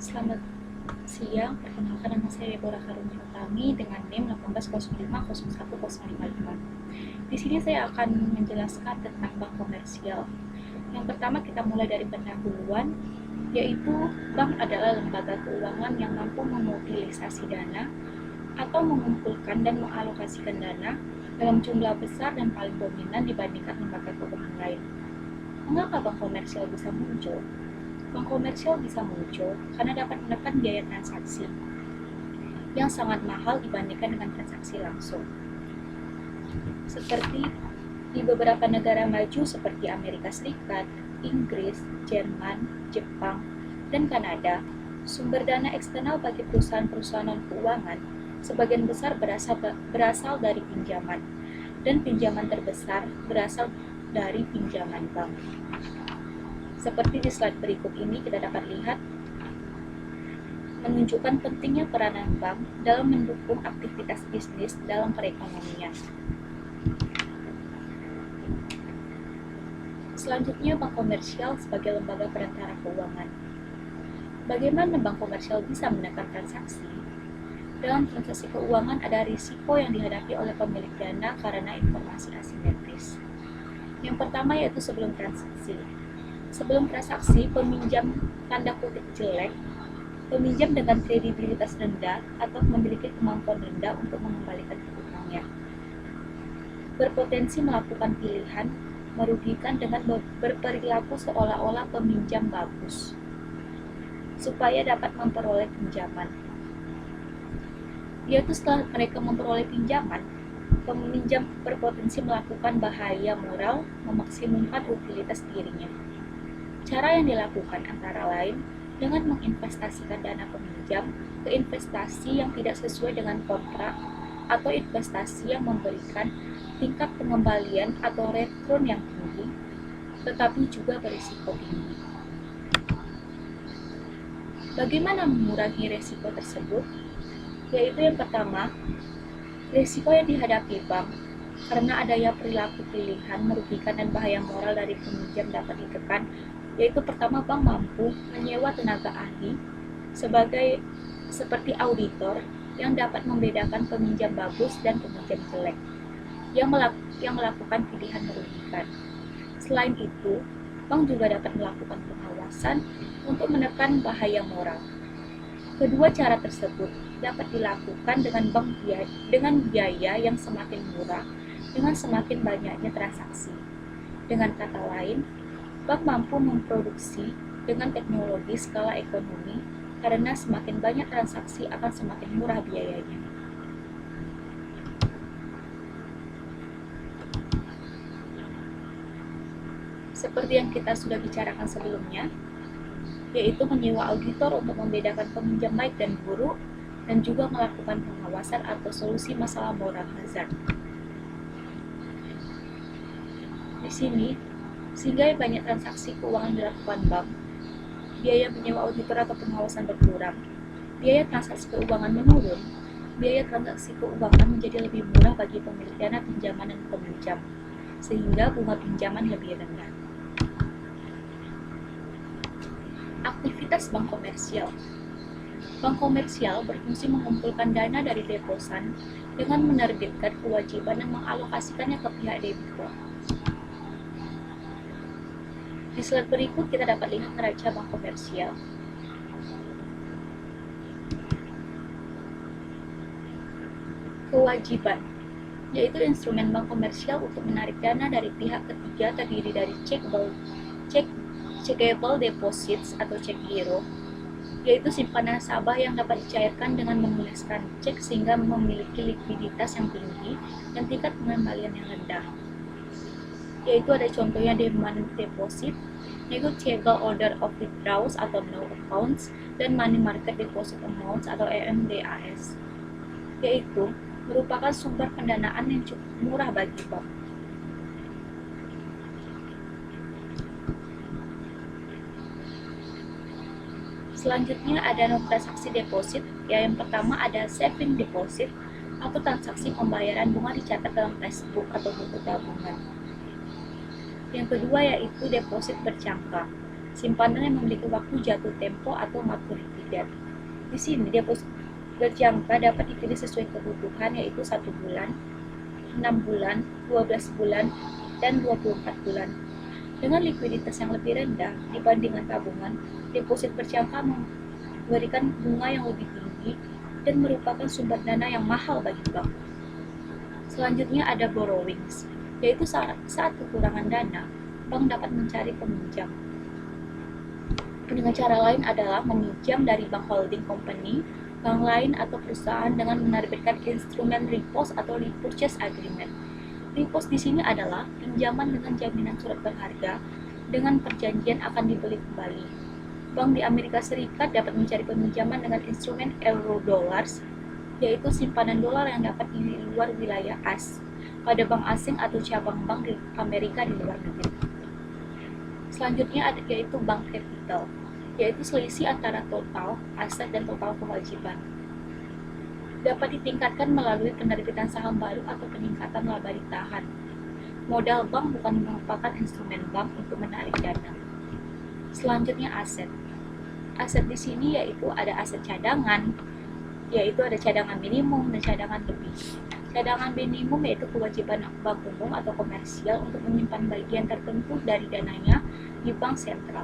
Selamat siang, perkenalkan nama saya Deborah Karunia Utami dengan NIM 18050155. Di sini saya akan menjelaskan tentang bank komersial. Yang pertama kita mulai dari pendahuluan, yaitu bank adalah lembaga keuangan yang mampu memobilisasi dana atau mengumpulkan dan mengalokasikan dana dalam jumlah besar dan paling dominan dibandingkan lembaga keuangan lain. Mengapa bank komersial bisa muncul? Bank komersial bisa muncul karena dapat menekan biaya transaksi yang sangat mahal dibandingkan dengan transaksi langsung. Seperti di beberapa negara maju seperti Amerika Serikat, Inggris, Jerman, Jepang, dan Kanada, sumber dana eksternal bagi perusahaan-perusahaan non-keuangan sebagian besar berasal dari pinjaman, dan pinjaman terbesar berasal dari pinjaman bank. Seperti di slide berikut ini kita dapat lihat menunjukkan pentingnya peranan bank dalam mendukung aktivitas bisnis dalam perekonomian. Selanjutnya, bank komersial sebagai lembaga perantara keuangan. Bagaimana bank komersial bisa menekan transaksi? Dalam transaksi keuangan ada risiko yang dihadapi oleh pemilik dana karena informasi asimetris. Yang pertama yaitu sebelum transaksi. Sebelum transaksi, peminjam tanda kutip jelek, peminjam dengan kredibilitas rendah atau memiliki kemampuan rendah untuk mengembalikan hutangnya, berpotensi melakukan pilihan merugikan dengan berperilaku seolah-olah peminjam bagus, supaya dapat memperoleh pinjaman. Yaitu setelah mereka memperoleh pinjaman, peminjam berpotensi melakukan bahaya moral memaksimumkan utilitas dirinya. Cara yang dilakukan antara lain dengan menginvestasikan dana peminjam ke investasi yang tidak sesuai dengan kontrak atau investasi yang memberikan tingkat pengembalian atau return yang tinggi, tetapi juga berisiko tinggi. Bagaimana mengurangi risiko tersebut? Yaitu yang pertama, risiko yang dihadapi bank karena adanya perilaku pilihan merugikan dan bahaya moral dari peminjam dapat ditekan, yaitu pertama, bank mampu menyewa tenaga ahli seperti auditor yang dapat membedakan peminjam bagus dan peminjam jelek yang melakukan pilihan merugikan. Selain itu, bank juga dapat melakukan pengawasan untuk menekan bahaya moral. Kedua cara tersebut dapat dilakukan dengan biaya yang semakin murah dengan semakin banyaknya transaksi. Dengan kata lain, bank mampu memproduksi dengan teknologi skala ekonomi karena semakin banyak transaksi akan semakin murah biayanya. Seperti yang kita sudah bicarakan sebelumnya, yaitu menyewa auditor untuk membedakan peminjam baik dan buruk, dan juga melakukan pengawasan atau solusi masalah moral hazard. Di sini, sehingga banyak transaksi keuangan dilakukan bank, biaya menyewa auditor atau pengawasan berkurang, biaya transaksi keuangan menurun, biaya transaksi keuangan menjadi lebih murah bagi pemilik dana pinjaman dan peminjam, sehingga bunga pinjaman lebih rendah. Aktivitas bank komersial. Bank komersial berfungsi mengumpulkan dana dari deposan dengan menerbitkan kewajiban dan mengalokasikannya ke pihak debitur. Di slide berikut kita dapat lihat neraca bank komersial. Kewajiban, yaitu instrumen bank komersial untuk menarik dana dari pihak ketiga terdiri dari checkable deposits atau cek giro, yaitu simpanan nasabah yang dapat dicairkan dengan menuliskan cek sehingga memiliki likuiditas yang tinggi dan tingkat pengembalian yang rendah. Yaitu ada contohnya demand deposit, negotiable order of withdrawals atau no accounts, dan money market deposit amounts atau EMDAS, yaitu merupakan sumber pendanaan yang cukup murah bagi bank. Selanjutnya ada non-transaksi deposit, yang pertama ada saving deposit atau transaksi pembayaran bunga dicatat dalam textbook atau buku tabungan. Yang kedua yaitu deposit berjangka. simpanan yang memiliki waktu jatuh tempo atau maturity date. Di sini deposit berjangka dapat dipilih sesuai kebutuhan, yaitu 1 bulan, 6 bulan, 12 bulan, dan 24 bulan. Dengan likuiditas yang lebih rendah dibandingkan tabungan, deposit berjangka memberikan bunga yang lebih tinggi dan merupakan sumber dana yang mahal bagi bank. Selanjutnya ada borrowings, yaitu saat kekurangan dana, bank dapat mencari peminjam. Dengan cara lain adalah meminjam dari bank holding company, bank lain atau perusahaan dengan menerbitkan instrumen repos atau repurchase agreement. Repos di sini adalah pinjaman dengan jaminan surat berharga dengan perjanjian akan dibeli kembali. Bank di Amerika Serikat dapat mencari peminjaman dengan instrumen euro dollars, yaitu simpanan dolar yang dapat di luar wilayah AS pada bank asing atau cabang bank di Amerika di luar negeri. Selanjutnya yaitu bank capital, yaitu selisih antara total aset dan total kewajiban. Dapat ditingkatkan melalui penerbitan saham baru atau peningkatan laba ditahan. Modal bank bukan merupakan instrumen bank untuk menarik dana. Selanjutnya aset. Aset di sini yaitu ada aset cadangan, yaitu ada cadangan minimum dan cadangan lebih. Cadangan minimum yaitu kewajiban bank umum atau komersial untuk menyimpan bagian tertentu dari dananya di bank sentral.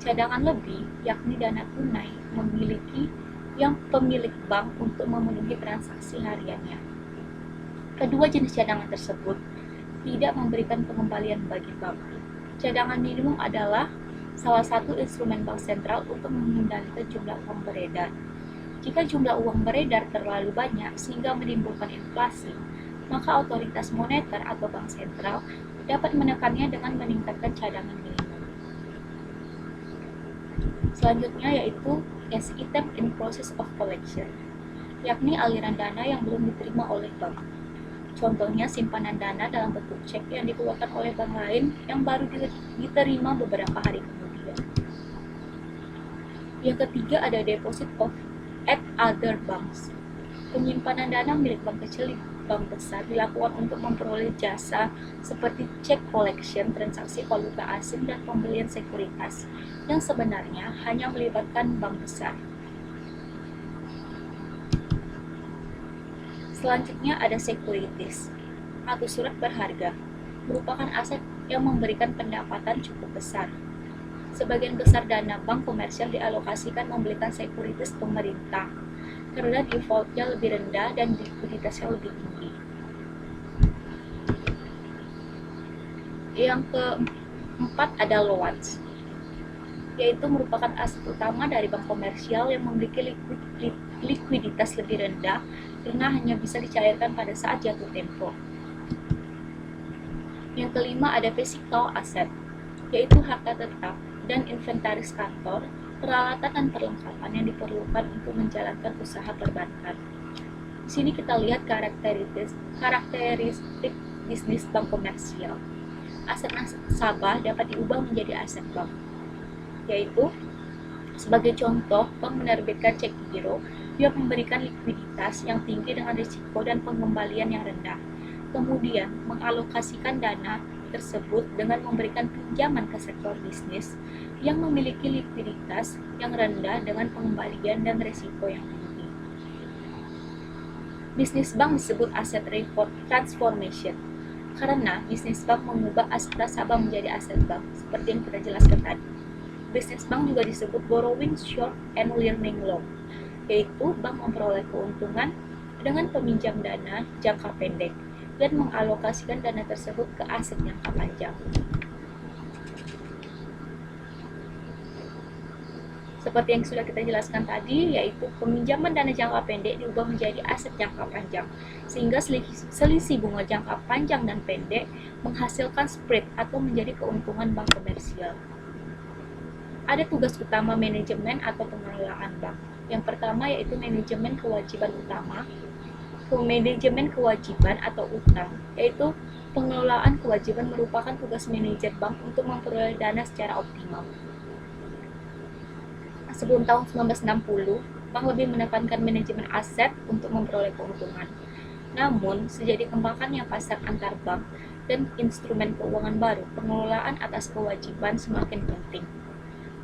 Cadangan lebih yakni dana tunai memiliki yang pemilik bank untuk memenuhi transaksi hariannya. Kedua jenis cadangan tersebut tidak memberikan pengembalian bagi bank. Cadangan minimum adalah salah satu instrumen bank sentral untuk mengendalikan jumlah uang beredar. Jika jumlah uang beredar terlalu banyak sehingga menimbulkan inflasi, maka otoritas moneter atau bank sentral dapat menekannya dengan meningkatkan cadangan minimum. Selanjutnya yaitu cash item in process of collection, yakni aliran dana yang belum diterima oleh bank. Contohnya simpanan dana dalam bentuk cek yang dikeluarkan oleh bank lain yang baru diterima beberapa hari kemudian. Yang ketiga ada deposit at other banks. Penyimpanan dana milik bank kecil di bank besar dilakukan untuk memperoleh jasa seperti check collection, transaksi valuta asing, dan pembelian sekuritas yang sebenarnya hanya melibatkan bank besar. Selanjutnya ada securities atau surat berharga, merupakan aset yang memberikan pendapatan cukup besar. Sebagian besar dana bank komersial dialokasikan membelikan sekuritis pemerintah karena defaultnya lebih rendah dan likuiditasnya lebih tinggi. Yang keempat ada loans, yaitu merupakan aset utama dari bank komersial yang memiliki likuiditas lebih rendah karena hanya bisa dicairkan pada saat jatuh tempo. Yang kelima ada physical asset, yaitu harta tetap dan inventaris kantor, peralatan dan perlengkapan yang diperlukan untuk menjalankan usaha perbankan. Di sini kita lihat karakteristik bisnis bank komersial. Aset nasabah dapat diubah menjadi aset bank, yaitu sebagai contoh, bank menerbitkan cek giro yang memberikan likuiditas yang tinggi dengan risiko dan pengembalian yang rendah. Kemudian mengalokasikan dana tersebut dengan memberikan pinjaman ke sektor bisnis yang memiliki likuiditas yang rendah dengan pengembalian dan risiko yang tinggi. Bisnis bank disebut aset transformation karena bisnis bank mengubah aset nasabah menjadi aset bank, seperti yang kita jelaskan tadi. Bisnis bank juga disebut borrowing short and learning loan, yaitu bank memperoleh keuntungan dengan peminjam dana jangka pendek dan mengalokasikan dana tersebut ke aset jangka panjang. Seperti yang sudah kita jelaskan tadi, yaitu peminjaman dana jangka pendek diubah menjadi aset jangka panjang, sehingga selisih bunga jangka panjang dan pendek menghasilkan spread atau menjadi keuntungan bank komersial. Ada tugas utama manajemen atau pengelolaan bank. Yang pertama yaitu manajemen kewajiban utama, manajemen kewajiban atau utang, yaitu pengelolaan kewajiban merupakan tugas manajer bank untuk memperoleh dana secara optimal. Sebelum tahun 1960, bank lebih menekankan manajemen aset untuk memperoleh keuntungan. Namun, sejak dikembangkannya pasar antar bank dan instrumen keuangan baru, pengelolaan atas kewajiban semakin penting.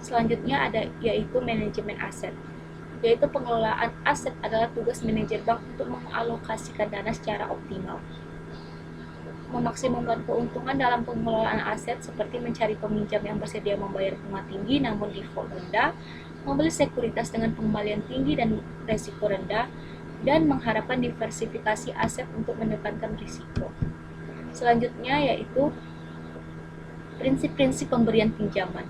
Selanjutnya ada yaitu manajemen aset. Yaitu pengelolaan aset adalah tugas manajer bank untuk mengalokasikan dana secara optimal. Memaksimumkan keuntungan dalam pengelolaan aset seperti mencari peminjam yang bersedia membayar bunga tinggi namun default rendah, membeli sekuritas dengan pengembalian tinggi dan resiko rendah, dan mengharapkan diversifikasi aset untuk menekankan risiko. Selanjutnya yaitu prinsip-prinsip pemberian pinjaman.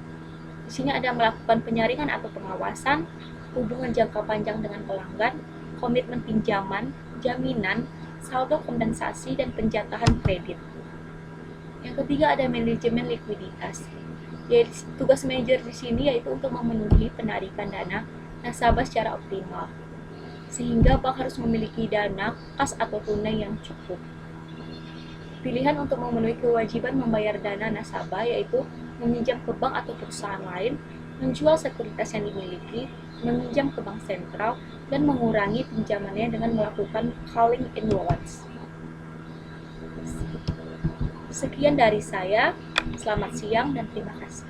Di sini ada melakukan penyaringan atau pengawasan, hubungan jangka panjang dengan pelanggan, komitmen pinjaman, jaminan, saldo kompensasi, dan penjatahan kredit. Yang ketiga ada manajemen likuiditas. Jadi tugas manajer di sini yaitu untuk memenuhi penarikan dana nasabah secara optimal, sehingga bank harus memiliki dana kas atau tunai yang cukup. Pilihan untuk memenuhi kewajiban membayar dana nasabah yaitu meminjam ke bank atau perusahaan lain, menjual sekuritas yang dimiliki, meminjam ke bank sentral, dan mengurangi pinjamannya dengan melakukan calling in loans. Sekian dari saya, selamat siang dan terima kasih.